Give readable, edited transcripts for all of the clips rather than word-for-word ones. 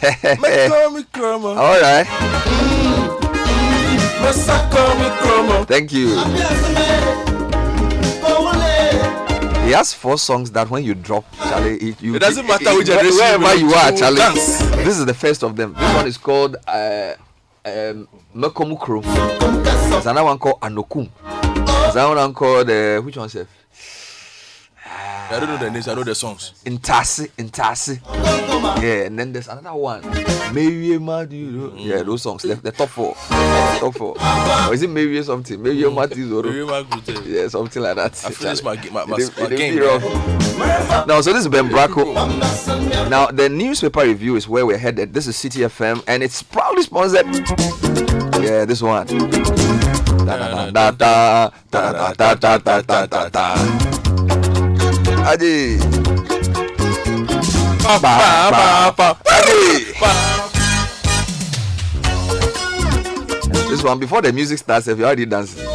All right. Thank you. He has 4 songs that when you drop, Charlie, it doesn't matter which generation wherever you are, Charlie. Dance. This is the first of them. This one is called Mekomukro. There's another one called Anokum. There's another one called which one, Chef? I don't know the names, I know the songs. Intasi. Yeah, and then there's another one. Yeah, those songs. The top 4. Or is it maybe something? Maybe yeah, something like that. I finished my game. Now, so this is Ben Bracco. Now, the newspaper review is where we're headed. This is Citi FM, and it's proudly sponsored. Yeah, this one. Adi. This one, before the music starts, if you already dancing.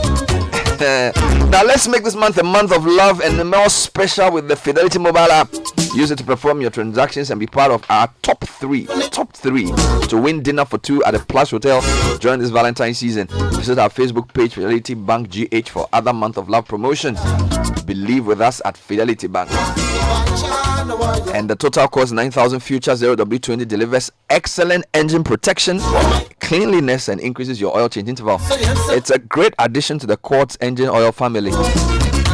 Now let's make this month a month of love and more special with the Fidelity mobile app. Use it to perform your transactions and be part of our top three to win dinner for 2 at the Plus Hotel during this Valentine's season. Visit our Facebook page, Fidelity Bank GH, for other month of love promotions. Believe with us at Fidelity Bank. And the total cost 9,000 Future 0W20 delivers excellent engine protection, cleanliness, and increases your oil change interval. It's a great addition to the Quartz engine oil family,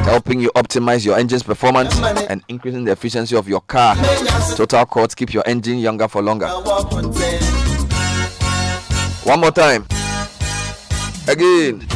helping you optimize your engine's performance and increasing the efficiency of your car. Total Quartz keep your engine younger for longer. One more time. Again.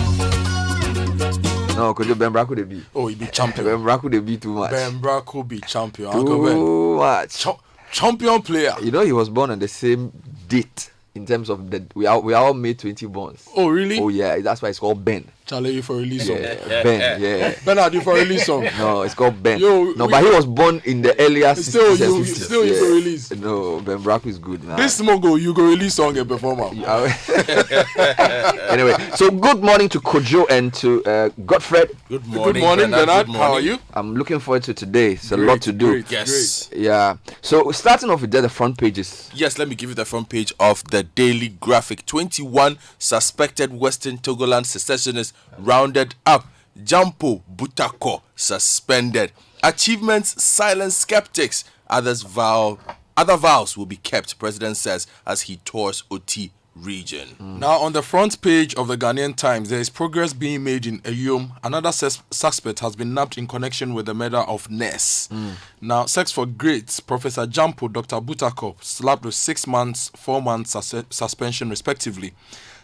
No, because Ben Bracco they be. Oh, he be champion. Ben Bracco they be too much. Ben Bracco be champion. Too much. Champion player. You know he was born on the same date in terms of the we are all May 20 borns. Oh really? Oh yeah, that's why it's called Ben. Charlie, you for release song. Ben, yeah. Bernard, you for release song. No, it's called Ben. Yo, but he was born in the earlier 60s and 50s. Still you for release. No, Ben Bracco is good now. This mongo, you go release song and performer. Anyway, so good morning to Kojo and to Godfred. Good morning, Bernard. How are you? I'm looking forward to today. It's a lot to do. Great, yes. Great. Yeah. So starting off with the front pages. Yes, let me give you the front page of the Daily Graphic. 21 suspected Western Togoland secessionists rounded up. Gyampo Butakor suspended. Achievements silence skeptics. Other vows will be kept, President says, as he tours OT region. Now, on the front page of the Ghanaian Times, there is progress being made in Eyum. Another suspect has been nabbed in connection with the murder of Ness. Now, sex for grades, Professor Gyampo, Dr. Butakor, slapped with 6 months, 4 months suspension, respectively.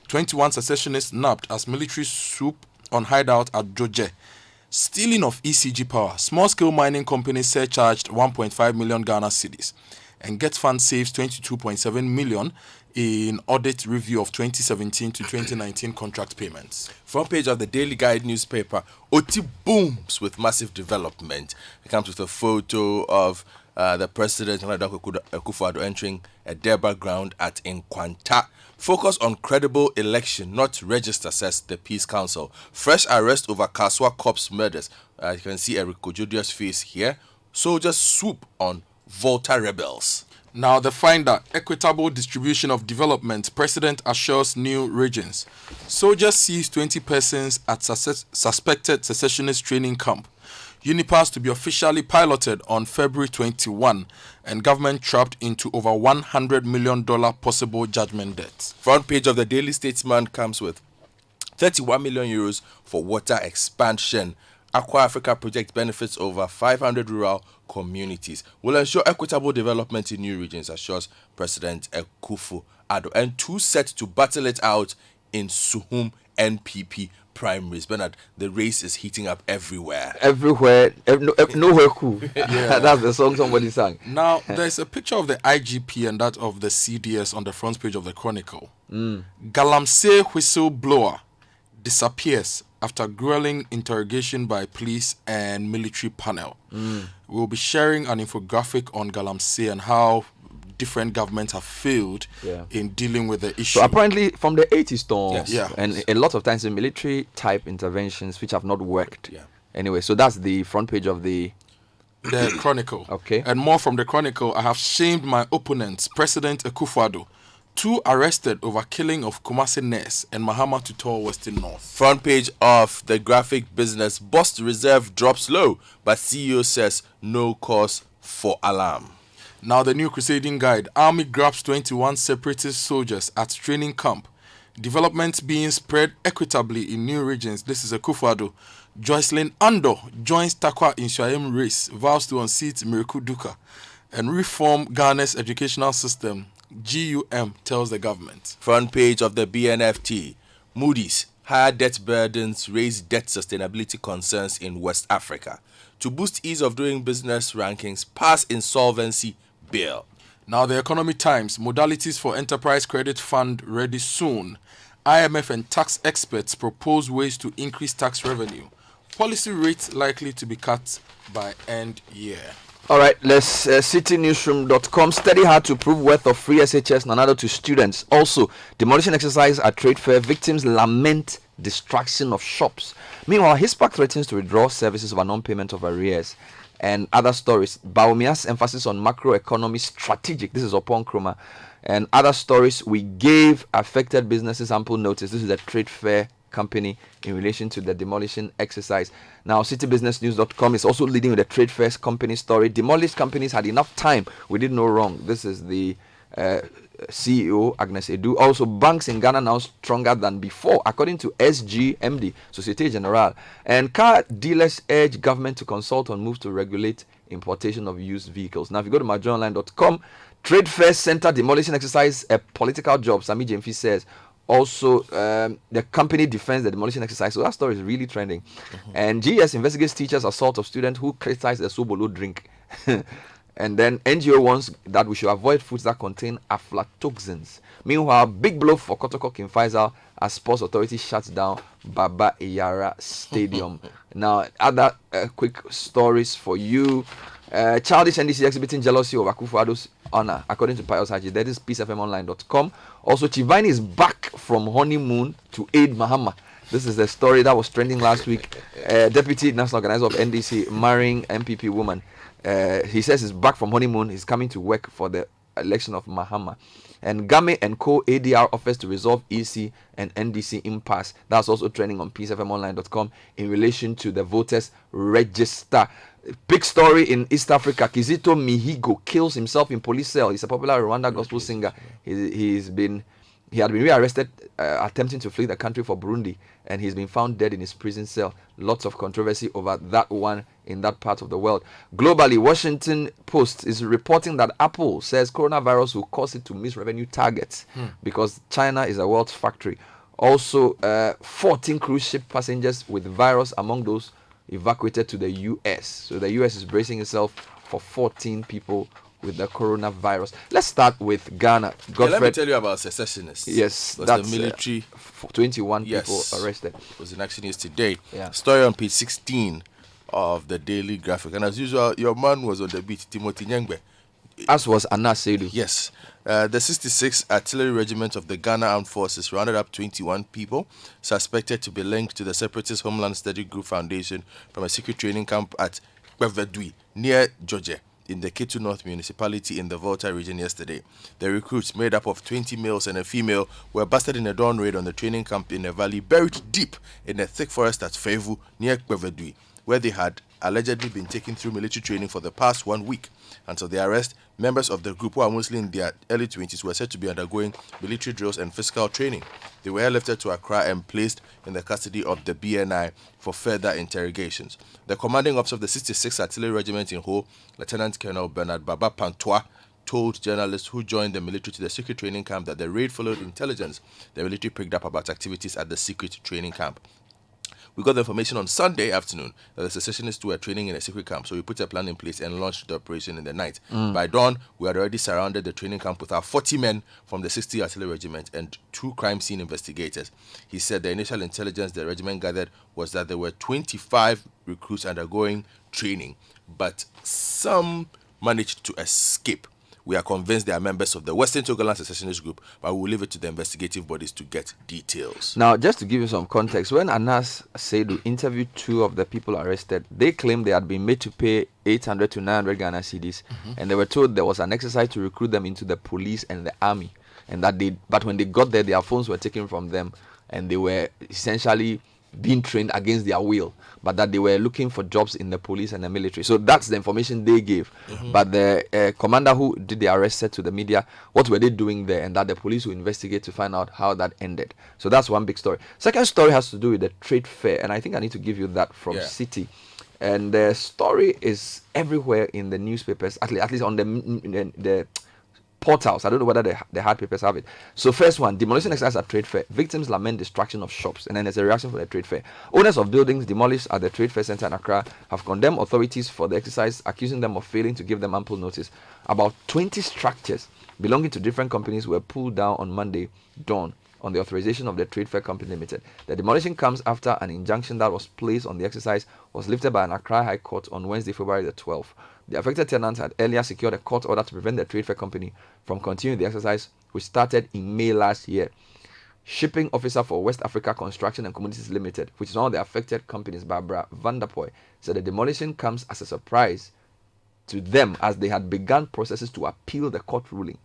21 secessionists nabbed as military swoop on hideout at Dzodze. Stealing of ECG power. Small-scale mining company surcharged 1.5 million Ghana cedis. And Get Fund saves 22.7 million in audit review of 2017 to 2019 contract payments. Front page of the Daily Guide newspaper. OT booms with massive development. It comes with a photo of the President Akufo-Addo entering a Derba ground at Nkwanta. Focus on credible election, not register, says the Peace Council. Fresh arrest over Kaswa Corps murders. You can see Eric Kojodia's face here. Soldiers swoop on Volta rebels. Now the finder, equitable distribution of development. President assures new regions. Soldiers seize 20 persons at suspected secessionist training camp. Unipass to be officially piloted on February 21, and government trapped into over $100 million possible judgment debt. Front page of the Daily Statesman comes with 31 million euros for water expansion. Aqua Africa project benefits over 500 rural communities. Will ensure equitable development in new regions, assures President Akufo-Addo. And 2 set to battle it out in Suhum NPP primaries. Bernard, the race is heating up everywhere. Nowhere cool. Yeah. That's the song somebody sang. Now, there's a picture of the IGP and that of the CDS on the front page of the Chronicle. Galamsey whistleblower disappears after grueling interrogation by police and military panel. We'll be sharing an infographic on Galamsey and how different governments have failed in dealing with the issue. So apparently from the 80s on, yes. And a lot of times in military type interventions which have not worked. Anyway, so that's the front page of the the Chronicle. Okay. And more from the Chronicle. I have shamed my opponents, President Akufo-Addo. 2 arrested over killing of Kumasi nurse and Mahama to tour Western North. Front page of the Graphic Business. Bust reserve drops low, but CEO says no cause for alarm. Now the new crusading guide. Army grabs 21 separatist soldiers at training camp. Development being spread equitably in new regions. This is Akufo-Addo. Joycelyn Ando joins Takwa in Shaim race. Vows to unseat Miracle Duka. And reform Ghana's educational system. GUM tells the government. Front page of the BNFT. Moody's. Higher debt burdens raise debt sustainability concerns in West Africa. To boost ease of doing business rankings, pass insolvency bill. Now the Economic Times. Modalities for Enterprise Credit Fund ready soon. IMF and tax experts propose ways to increase tax revenue. Policy rates likely to be cut by end year. All right, let's citynewsroom.com. Study hard to prove worth of free SHS Nanado to students. Also, demolition exercise at trade fair. Victims lament destruction of shops. Meanwhile, Hispac threatens to withdraw services over non-payment of arrears. And other stories. Baumia's emphasis on macroeconomy strategic. This is upon Chroma. And other stories. We gave affected businesses ample notice. This is a trade fair company in relation to the demolition exercise. Now, citybusinessnews.com is also leading with a trade fair company story. Demolished companies had enough time. We did no wrong. This is the CEO, Agnes Edu. Also, banks in Ghana now stronger than before, according to SGMD, Societe Generale. And car dealers urge government to consult on moves to regulate importation of used vehicles. Now, if you go to myjournalline.com, Trade Fair Center demolition exercise, a political job, Sami Jemfi says. Also, the company defends the demolition exercise. So that story is really trending. And GS investigates teachers' assault of students who criticize the Sobolo drink. And then NGO warns that we should avoid foods that contain aflatoxins. Meanwhile, big blow for Kotoko King Faisal as Sports Authority shuts down Baba Iyara Stadium. Now, other quick stories for you. Childish NDC exhibiting jealousy of Akufo-Addo's honor, according to Pius Haji. That is peacefmonline.com. Also, Chivine is back from honeymoon to aid Mahama. This is the story that was trending last week. Deputy National Organizer of NDC marrying MPP woman. He says he's back from honeymoon. He's coming to work for the election of Mahama. And Game and Co. ADR offers to resolve EC and NDC impasse. That's also trending on peacefmonline.com in relation to the voters register. Big story in East Africa. Kizito Mihigo kills himself in police cell. He's a popular Rwanda gospel singer. He had been rearrested attempting to flee the country for Burundi, and he's been found dead in his prison cell. Lots of controversy over that one in that part of the world. Globally, Washington Post is reporting that Apple says coronavirus will cause it to miss revenue targets because China is a world's factory. Also, 14 cruise ship passengers with virus among those evacuated to the US. So the US is bracing itself for 14 people with the coronavirus. Let's start with Ghana. Let me tell you about secessionists. Yes, that's the military. 21 people arrested. Was in action yesterday. Yeah. Story on page 16 of the Daily Graphic. And as usual, your man was on the beat, Timothy Nyengbe. As was Anna Seidu. Yes. The 66th Artillery Regiment of the Ghana Armed Forces rounded up 21 people suspected to be linked to the Separatist Homeland Study Group Foundation from a secret training camp at Kwevedui near Dzodze in the Ketu North municipality in the Volta region yesterday. The recruits, made up of 20 males and a female, were busted in a dawn raid on the training camp in a valley buried deep in a thick forest at Fevu near Kwevedui, where they had allegedly been taken through military training for the past 1 week. Until the arrest, members of the group, who are mostly in their early 20s, were said to be undergoing military drills and physical training. They were airlifted to Accra and placed in the custody of the BNI for further interrogations. The commanding officer of the 66th Artillery Regiment in Ho, Lieutenant Colonel Bernard Baba Pantois, told journalists who joined the military to the secret training camp that the raid followed intelligence the military picked up about activities at the secret training camp. We got the information on Sunday afternoon that the secessionists were training in a secret camp, so we put a plan in place and launched the operation in the night. By dawn, we had already surrounded the training camp with our 40 men from the 60th Artillery Regiment and 2 crime scene investigators. He said the initial intelligence the regiment gathered was that there were 25 recruits undergoing training, but some managed to escape. We are convinced they are members of the Western Togoland secessionist group, but we will leave it to the investigative bodies to get details. Now, just to give you some context, when Anas Seidu interviewed two of the people arrested, they claimed they had been made to pay 800 to 900 Ghana cedis, and they were told there was an exercise to recruit them into the police and the army, and but when they got there, their phones were taken from them, and they were essentially being trained against their will, but that they were looking for jobs in the police and the military. So that's the information they gave. But the commander who did the arrest said to the media what were they doing there, and that the police will investigate to find out how that ended. So that's one big story. Second story has to do with the trade fair, and I think I need to give you that from Citi. And the story is everywhere in the newspapers, at least on the portals. I don't know whether the hard papers have it. So first one, demolition exercise at trade fair. Victims lament destruction of shops. And then there's a reaction for the trade fair. Owners of buildings demolished at the trade fair center in Accra have condemned authorities for the exercise, accusing them of failing to give them ample notice. About 20 structures belonging to different companies were pulled down on Monday dawn on the authorization of the Trade Fair Company Limited. The demolition comes after an injunction that was placed on the exercise was lifted by an Accra High Court on Wednesday, February the 12th. The affected tenants had earlier secured a court order to prevent the Trade Fair Company from continuing the exercise, which started in May last year. Shipping officer for West Africa Construction and Commodities Limited, which is one of the affected companies, Barbara Vanderpoy, said the demolition comes as a surprise to them as they had begun processes to appeal the court ruling.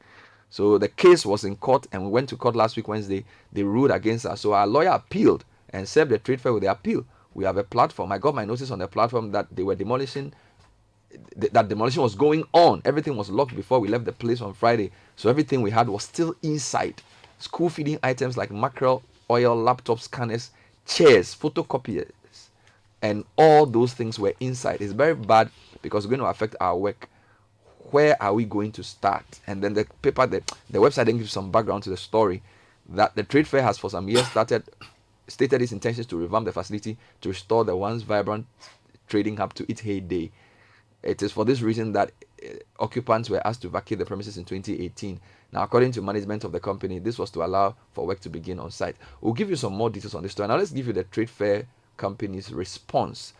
So the case was in court, and we went to court last week, Wednesday. They ruled against us. So our lawyer appealed and served the trade fair with the appeal. We have a platform. I got my notice on the platform that they were demolishing, that demolition was going on. Everything was locked before we left the place on Friday. So everything we had was still inside. School feeding items like mackerel, oil, laptops, scanners, chairs, photocopiers, and all those things were inside. It's very bad because it's going to affect our work. Where are we going to start? And then the paper, the website then gives some background to the story that the trade fair has for some years stated its intentions to revamp the facility to restore the once vibrant trading hub to its heyday. It is for this reason that occupants were asked to vacate the premises in 2018. Now, according to management of the company, this was to allow for work to begin on site. We'll give you some more details on this story. Now, let's give you the trade fair company's response.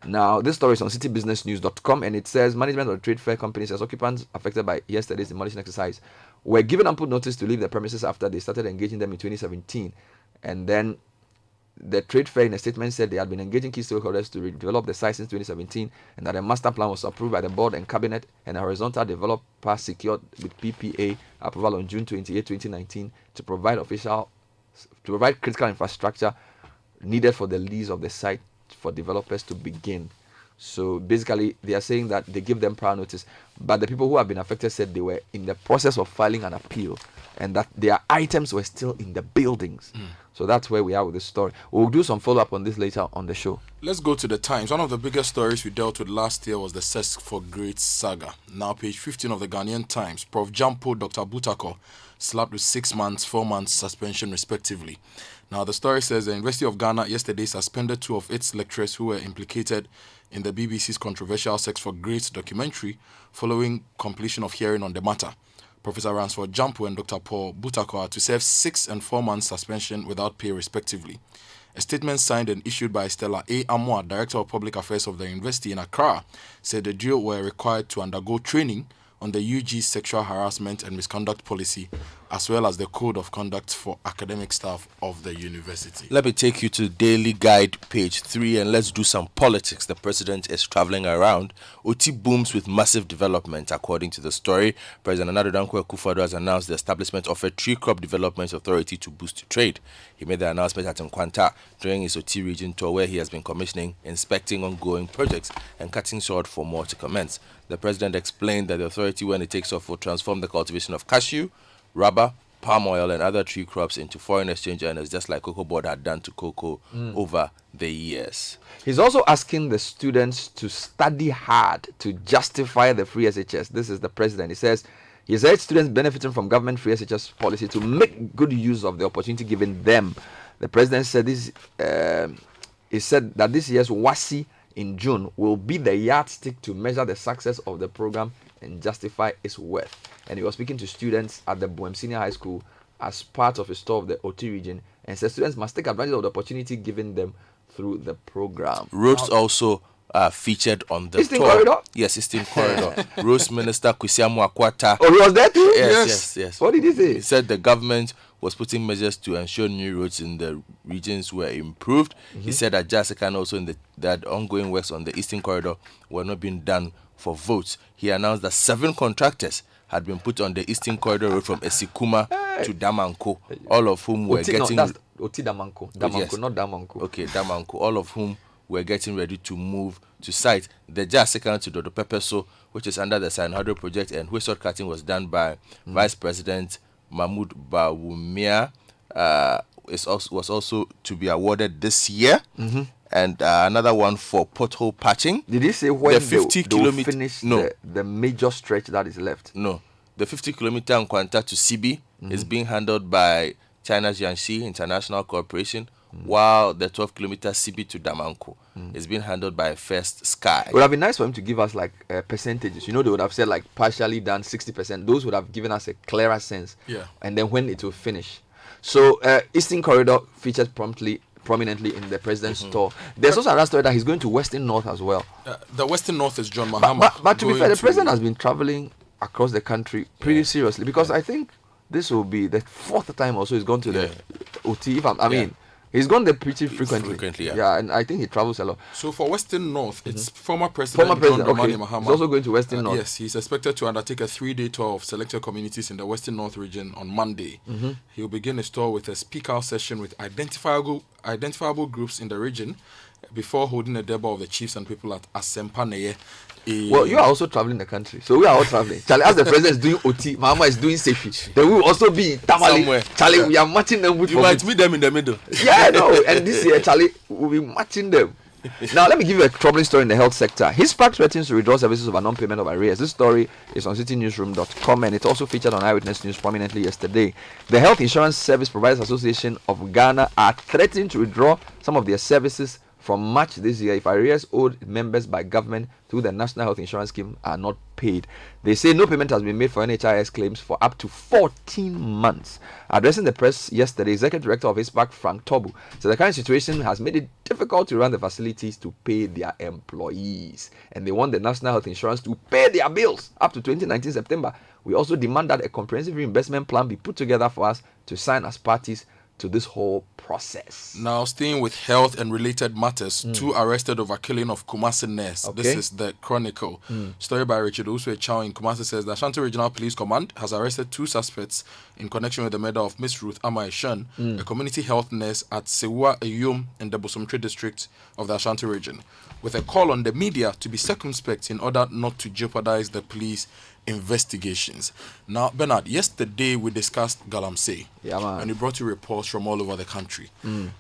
Now, this story is on citybusinessnews.com, and it says management of the trade fair company says occupants affected by yesterday's demolition exercise were given ample notice to leave the premises after they started engaging them in 2017. And then the trade fair in a statement said they had been engaging key stakeholders to redevelop the site since 2017, and that a master plan was approved by the board and cabinet, and a horizontal developer secured with PPA approval on June 28, 2019 to provide critical infrastructure needed for the lease of the site for developers to begin. So basically they are saying that they give them prior notice, but the people who have been affected said they were in the process of filing an appeal and that their items were still in the buildings. So that's where we are with this story. We'll do some follow-up on this later on the show. Let's go to the Times. One of the biggest stories we dealt with last year was the Search for Grades saga. Now, page 15 of the Ghanaian Times. Prof. Gyampo, Dr. Butakor slapped with 6 months, 4 months suspension, respectively. Now, the story says the University of Ghana yesterday suspended 2 of its lecturers who were implicated in the BBC's controversial Search for Grades documentary following completion of hearing on the matter. Professor Ransford Gyampo and Dr. Paul Butakor are to serve 6 and 4 months suspension without pay, respectively. A statement signed and issued by Stella A. Amwa, Director of Public Affairs of the University in Accra, said the duo were required to undergo training on the UG's sexual harassment and misconduct policy, as well as the code of conduct for academic staff of the university. Let me take you to Daily Guide, page 3, and let's do some politics. The president is traveling around. Oti booms with massive development, according to the story. President Nana Akufo-Addo has announced the establishment of a tree crop development authority to boost trade. He made the announcement at Nkwanta during his Oti region tour, where he has been commissioning, inspecting ongoing projects, and cutting short for more to commence. The president explained that the authority, when it takes off, will transform the cultivation of cashew, rubber, palm oil, and other tree crops into foreign exchange earners, just like Cocoa Board had done to cocoa over the years. He's also asking the students to study hard to justify the free SHS. This is the president. He says he urged students benefiting from government free SHS policy to make good use of the opportunity given them. The president said this. He said that this year's WASI in June will be the yardstick to measure the success of the program and justify its worth. And he was speaking to students at the Boem Senior High School as part of his tour of the OT region, and said students must take advantage of the opportunity given them through the program. Roads also featured on the Eastern tour. Corridor? Yes, Eastern Corridor. Rose Minister Kwesiamu Akwata. Oh, he was there too? Yes. What did he say? He said the government was putting measures to ensure new roads in the regions were improved. He said that Jessica and also that ongoing works on the Eastern Corridor were not being done for votes. He announced that 7 contractors had been put on the Eastern Corridor road from Esikuma to Damanko, all of whom were getting... No, that's Oti Damanko. Yes. Not Damanko. Okay, Damanko, all of whom were getting ready to move to site. The Jessica to Dodo Pepeso, which is under the Sanhado project, and whistle cutting was done by Vice President Mahmoud Bawumia, was also to be awarded this year. And another one for pothole patching. Did he say when the 50 they'll kilometer finish no the major stretch that is left? No, the 50-kilometer Nkwanta to Sibi is being handled by China's Jiangxi International Corporation, while the 12-kilometer Sibi to Damanko is being handled by First Sky. It would have been nice for him to give us like percentages. You know, they would have said like partially done 60%. Those would have given us a clearer sense. Yeah. And then when it will finish. So Eastern Corridor featured prominently in the president's tour. There's also another story that he's going to Western North as well. The Western North is John Mahama. But to be fair, the president has been traveling across the country pretty seriously, because I think this will be the 4th time also he's gone to the OT. I mean, he's gone there pretty frequently. Yeah, and I think he travels a lot. So for Western North, it's former President John Dramani Mahama. He's also going to Western North. Yes, he's expected to undertake a 3-day tour of selected communities in the Western North region on Monday. He'll begin his tour with a speak-out session with identifiable groups in the region before holding a debate of the chiefs and people at Asempaneye. Well, you are also traveling the country, so we are all traveling. Charlie, as the president is doing OT, Mahama is doing Sefi. Then we will also be in Tamale. Somewhere. Charlie, we are matching them with. You might meet them in the middle. Yeah, no. And this year, Charlie, we'll be matching them. Now, let me give you a troubling story in the health sector. His PAC threatens to withdraw services over non-payment of arrears. This story is on citynewsroom.com, and it also featured on Eyewitness News prominently yesterday. The Health Insurance Service Providers Association of Ghana are threatening to withdraw some of their services from March this year if arrears owed members by government through the National Health Insurance Scheme are not paid. They say no payment has been made for NHIS claims for up to 14 months. Addressing the press yesterday, Executive Director of HISPAC, Frank Tobu, said the current situation has made it difficult to run the facilities to pay their employees. And they want the National Health Insurance to pay their bills up to 2019 September. We also demand that a comprehensive reimbursement plan be put together for us to sign as parties to this whole process. Now, staying with health and related matters, 2 arrested over killing of Kumasi nurse. Okay. This is the Chronicle. Story by Richard Uswe Chow in Kumasi says the Ashanti Regional Police Command has arrested 2 suspects in connection with the murder of Miss Ruth Amaishan, a community health nurse at Sewa Eyum in the Bosomtwe district of the Ashanti region, with a call on the media to be circumspect in order not to jeopardize the police investigations. Now, Bernard, yesterday we discussed Galamsey, and we brought you reports from all over the country.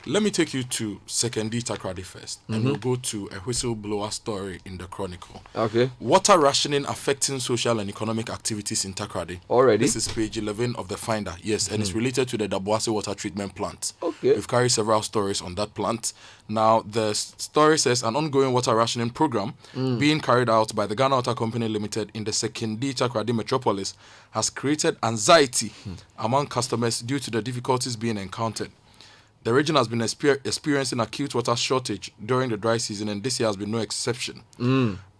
Let me take you to Sekendi Takrady first, and we'll go to a whistleblower story in the Chronicle. Okay. Water rationing affecting social and economic activities in Takrady. Already? This is page 11 of the Finder. Yes, and it's related to the Daboase water treatment plant. Okay. We've carried several stories on that plant. Now, the story says an ongoing water rationing program being carried out by the Ghana Water Company Limited in the Sekendi Takrady metropolis has created anxiety among customers due to the difficulties being encountered. The region has been experiencing acute water shortage during the dry season, and this year has been no exception.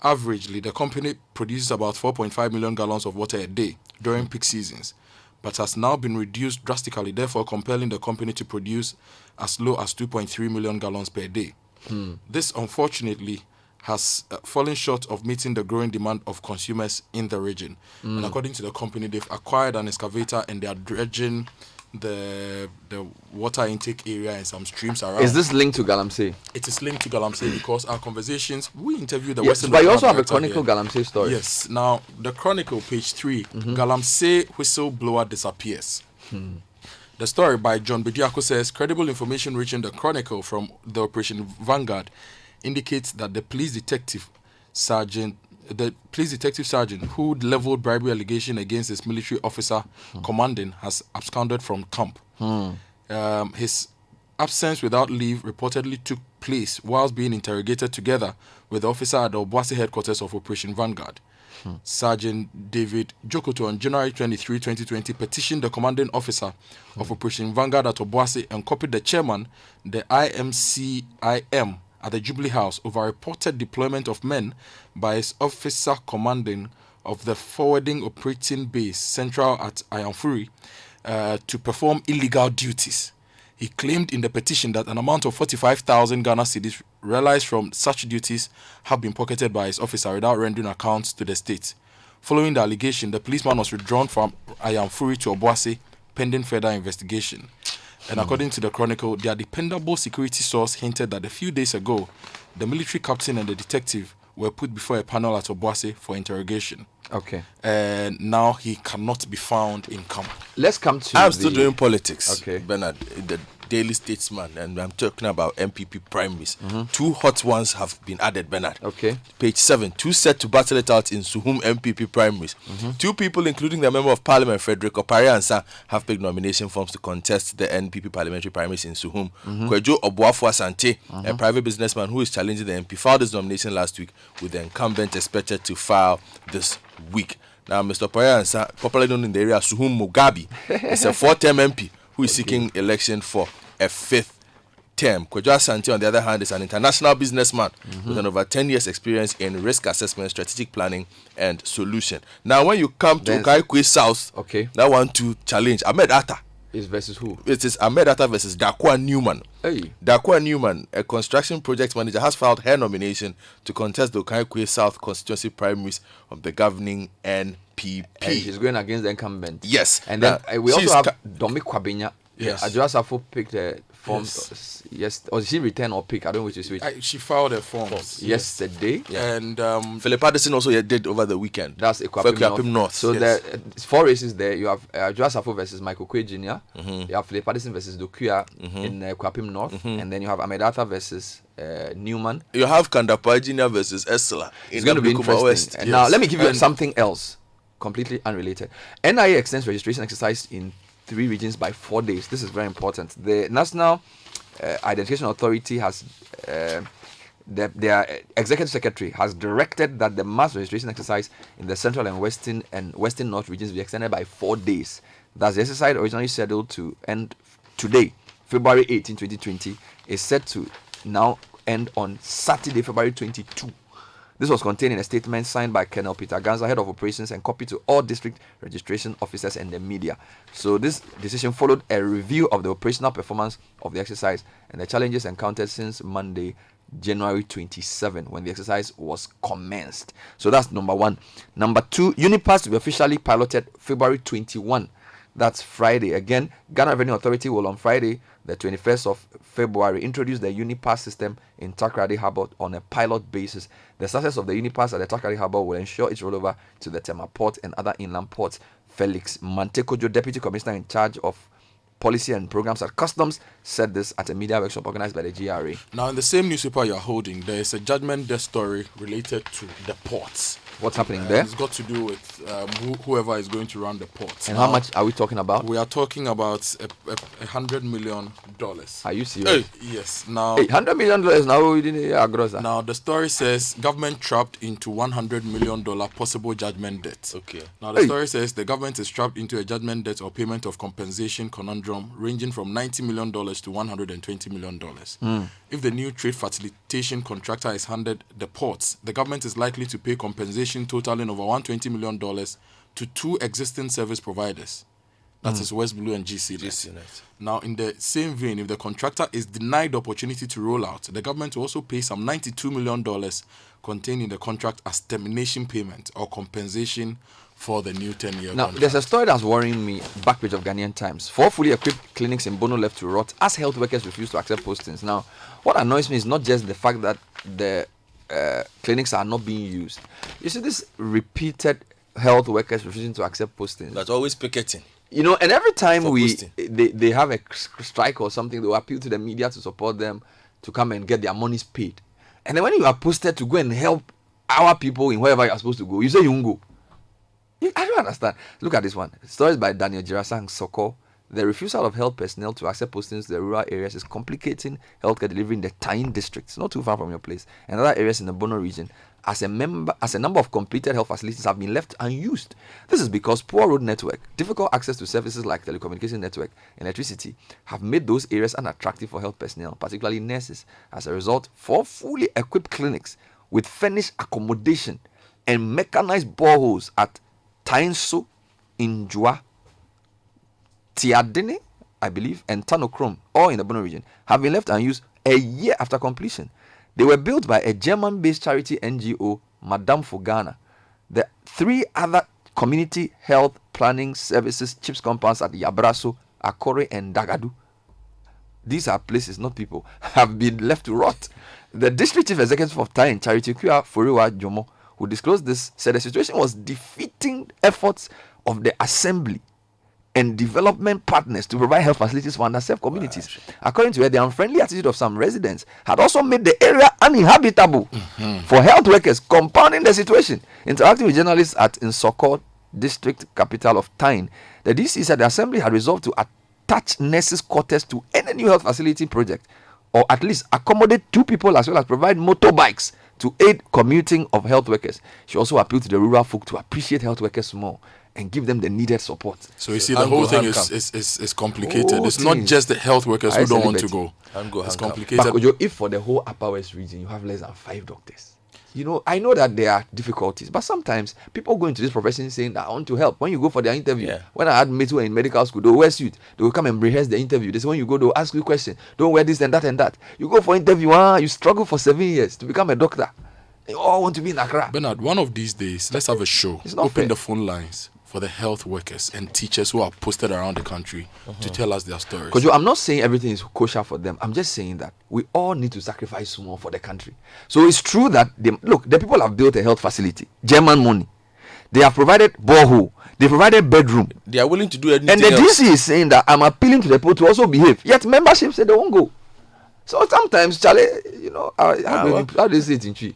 Averagely, the company produces about 4.5 million gallons of water a day during peak seasons, but has now been reduced drastically, therefore compelling the company to produce as low as 2.3 million gallons per day. This, unfortunately, has fallen short of meeting the growing demand of consumers in the region. And according to the company, they've acquired an excavator and they are dredging the water intake area and some streams around. Is this linked to Galamsey? It is linked to Galamsey because our conversations, we interviewed the Yes, Western... but you also have a Director Chronicle here. Galamsey story. Yes. Now, the Chronicle, page 3, Galamsey whistleblower disappears. The story by John Bediako says, credible information reaching the Chronicle from the Operation Vanguard indicates that the police detective sergeant who leveled bribery allegation against his military officer commanding has absconded from camp. His absence without leave reportedly took place whilst being interrogated together with the officer at the Obuasi headquarters of Operation Vanguard. Sergeant David Jokoto on January 23, 2020 petitioned the commanding officer of Operation Vanguard at Obuasi and copied the chairman, the IMCIM, at the Jubilee House over reported deployment of men by his officer commanding of the forwarding operating base central at Ayamfuri to perform illegal duties. He claimed in the petition that an amount of 45,000 Ghana cedis realized from such duties have been pocketed by his officer without rendering accounts to the state. Following the allegation, the policeman was withdrawn from Ayamfuri to Obuasi pending further investigation. And according to the Chronicle, their dependable security source hinted that a few days ago, the military captain and the detective were put before a panel at Obuasi for interrogation. Okay. And now he cannot be found in camp. Let's come to I'm still doing politics, Okay. Bernard, the Daily Statesman, and I'm talking about MPP primaries. 2 hot ones have been added, Bernard. Okay. Page 7, 2 set to battle it out in Suhum MPP primaries. 2 people, including the Member of Parliament, Frederick Opariansa, have picked nomination forms to contest the NPP parliamentary primaries in Suhum. Kwejo Obuafo Asante, a private businessman who is challenging the MP, filed his nomination last week, with the incumbent expected to file this week. Now, Mr. Opariansa, popularly known in the area as Suhum Mugabe, is a 4-term MP who is seeking election for a 5th term. Kwejo Asante, on the other hand, is an international businessman with an over 10 years experience in risk assessment, strategic planning, and solution. Now, when you come to Kaikwe South, that one to challenge Ahmed Atta. Is versus who? It is Ahmed Atta versus Dakwa Newman. Hey. Dakwa Newman, a construction project manager, has filed her nomination to contest the Kaikwe South constituency primaries of the governing NPP. And she's going against the incumbent. Yes. And then we also have Domi Kwabenya. Yes. Ajurasafo picked a form. Yes. Or she returned or pick? I don't know which is which. She filed her forms yesterday. And Philip Addison also did over the weekend. That's Ekwapim North. So there 4 races there. You have Ajurasafo versus Michael Kwe Jr. You have Philip Addison versus Dokuya in Ekwapim North. And then you have Ahmed Atta versus Newman. You have Kandapa Jr. versus Esla. It's going to be interesting. West. And now let me give you something else, completely unrelated. NIA extends registration exercise in 3 regions by 4 days. This is very important. The National Identification Authority has their executive secretary has directed that the mass registration exercise in the central and western north regions be extended by 4 days. Thus, the exercise originally scheduled to end today, February 18, 2020, is set to now end on Saturday, February 22. This was contained in a statement signed by Colonel Peter Ganza, head of operations, and copied to all district registration officers and the media. So this decision followed a review of the operational performance of the exercise and the challenges encountered since Monday, January 27, when the exercise was commenced. So that's number 1. Number 2, Unipass will be officially piloted February 21. That's Friday. Again, Ghana Revenue Authority will on Friday, the 21st of February, introduce the Unipass system in Takoradi Harbour on a pilot basis. The success of the Unipass at the Takoradi Harbour will ensure its rollover to the Tema Port and other inland ports. Felix Mantekojo, Deputy Commissioner in charge of Policy and Programs at Customs, said this at a media workshop organized by the GRA. Now, in the same newspaper you're holding, there is a judgment death story related to the ports. What's happening there? It's got to do with whoever is going to run the ports. And now, how much are we talking about? We are talking about $100 million. Are you serious? Yes. Now, $100 million now we didn't gross. Now, the story says government trapped into $100 million possible judgment debt. Okay. Now, the story says the government is trapped into a judgment debt or payment of compensation conundrum ranging from $90 million to $120 million. If the new trade facilitation contractor is handed the ports, the government is likely to pay compensation totaling over $120 million to 2 existing service providers. That is West Blue and GC Net. Now, in the same vein, if the contractor is denied the opportunity to roll out, the government will also pay some $92 million contained in the contract as termination payment or compensation for the new 10-year Now, contract. there's a story that's worrying me, back page of Ghanaian Times. 4 fully equipped clinics in Bono left to rot as health workers refuse to accept postings. Now, what annoys me is not just the fact that the clinics are not being used. You see this repeated health workers refusing to accept postings. That's always picketing. You know, and every time posting. they have a strike or something, they will appeal to the media to support them to come and get their monies paid. And then when you are posted to go and help our people in wherever you are supposed to go, you say you won't go. I don't understand. Look at this one. Stories by Daniel Jirasang Soko. the refusal of health personnel to accept postings to the rural areas is complicating healthcare delivery in the Tyne districts, not too far from your place, and other areas in the Bono region, as a number of completed health facilities have been left unused. This is because poor road network, difficult access to services like telecommunication network and electricity have made those areas unattractive for health personnel, particularly nurses. As a result, 4 fully equipped clinics with furnished accommodation and mechanized boreholes at Tainso, Injua, Tiadene, I believe, and Tanokrom, all in the Bono region, have been left unused a year after completion. They were built by a German-based charity NGO, Madame for Ghana. The 3 other community health planning services CHIPS compounds at Yabraso, Akore, and Dagadu, these are places, not people, have been left to rot. The district chief executive of Tyne Charity, Kua Foriwa Jomo, who disclosed this, said the situation was defeating efforts of the assembly and development partners to provide health facilities for underserved communities. According to her, the unfriendly attitude of some residents had also made the area uninhabitable for health workers, compounding the situation. Interacting with journalists at Nsoko, district capital of Tyne, the DC said the assembly had resolved to attach nurses' quarters to any new health facility project, or at least accommodate 2 people as well as provide motorbikes to aid commuting of health workers. She also appealed to the rural folk to appreciate health workers more and give them the needed support. So you see, the whole thing is complicated. It's not just the health workers who don't want to go. It's complicated. But if for the whole Upper West region, you have less than 5 doctors. I know that there are difficulties, but sometimes people go into this profession saying that I want to help. When you go for their interview, when I had mates who were in medical school, they will wear suit. They will come and rehearse the interview. They say when you go, they will ask you questions. Don't wear this and that and that. You go for interview, you struggle for 7 years to become a doctor. They all want to be in Accra. Bernard, one of these days, let's have a show. Open the phone lines for the health workers and teachers who are posted around the country to tell us their stories. Because I'm not saying everything is kosher for them. I'm just saying that we all need to sacrifice more for the country. So it's true that the people have built a health facility, German money. They have provided borehole. They provided bedroom. They are willing to do anything. And the else. DC is saying that I'm appealing to the people to also behave. Yet membership said they won't go. So sometimes, Charlie, how do they say it in Chi?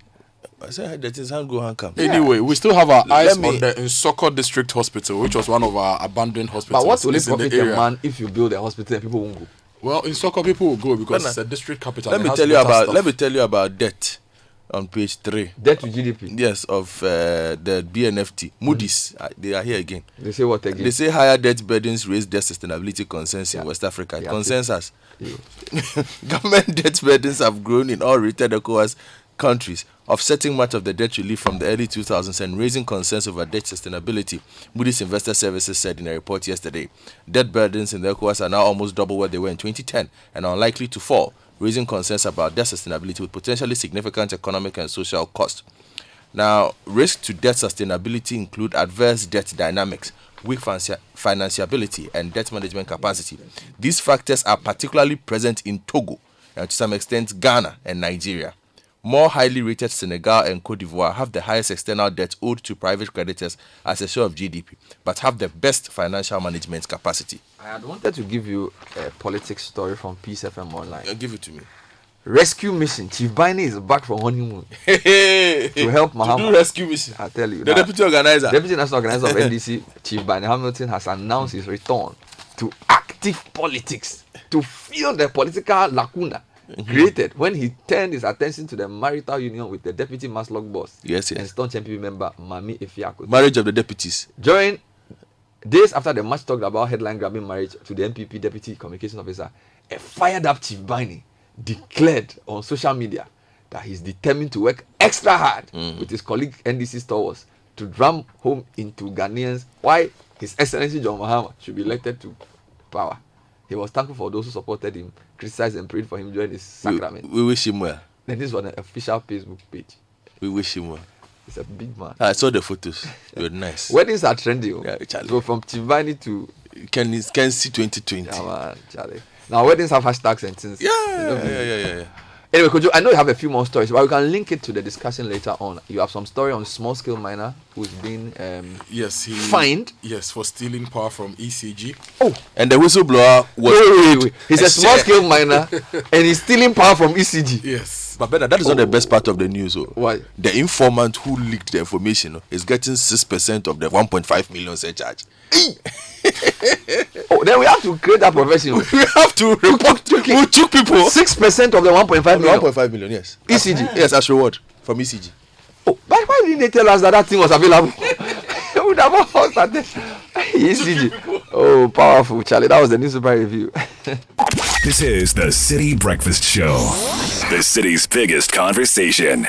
I said that is hand go hand come. Anyway, we still have our eyes on the Nsoko District Hospital, which was one of our abandoned hospitals. But what will it profit a man if you build a hospital and people won't go? Well, in Nsoko people will go because it's a district capital. Let me tell you about debt on page 3. Debt to GDP. Yes, of the BNFT. Moody's, they are here again. They say what again? They say higher debt burdens raise debt sustainability concerns in West Africa. Concerns us. Government debt burdens have grown in all retail ECOWAS countries, offsetting much of the debt relief from the early 2000s and raising concerns over debt sustainability, Moody's Investor Services said in a report yesterday. Debt burdens in the ECOWAS are now almost double what they were in 2010 and are unlikely to fall, raising concerns about debt sustainability with potentially significant economic and social cost. Now, risks to debt sustainability include adverse debt dynamics, weak financiability, and debt management capacity. These factors are particularly present in Togo and to some extent Ghana and Nigeria. More highly rated Senegal and Cote d'Ivoire have the highest external debt owed to private creditors as a share of GDP, but have the best financial management capacity. I had wanted to give you a politics story from Peace FM Online. Give it to me. Rescue mission. Chief Bini is back from honeymoon to help Mahama. To do rescue mission. I tell you. The deputy organizer. Deputy national organizer of NDC, Chief Bini Hamilton, has announced his return to active politics to fill the political lacuna created when he turned his attention to the marital union with the deputy Maslock boss and staunch MPP member Mami Efiako. Marriage of the deputies. During days after the much talked about headline grabbing marriage to the MPP deputy communication officer, a fired up Chief Bini declared on social media that he's determined to work extra hard with his colleague NDC stalwarts to drum home into Ghanaians why His Excellency John Mahama should be elected to power. He was thankful for those who supported him, criticized and prayed for him during his sacrament. We wish him well. Then this was an official Facebook page. We wish him well. He's a big man. I saw the photos. They were nice. Weddings are trending. Yeah, so from Chivani to Kensi 2020. Yeah, man, Charlie. Now weddings have hashtags and things. Yeah. Anyway, Kojo, I know you have a few more stories, but we can link it to the discussion later on. You have some story on small scale miner who's been fined. Yes, for stealing power from ECG. Oh, and the whistleblower was wait. He's a small scale miner and he's stealing power from ECG. Yes. But Bernard, that is not the best part of the news. Oh. Why? The informant who leaked the information is getting 6% of the 1.5 million surcharge. Oh, then we have to create that profession. We have to report who took people. 6% of the 1.5 million. 1.5 million, yes. ECG. Yes, as reward from ECG. Oh, but why didn't they tell us that thing was available? We would have all started. ECG. Oh, powerful, Charlie. That was the newspaper review. This is the Citi Breakfast Show, the city's biggest conversation.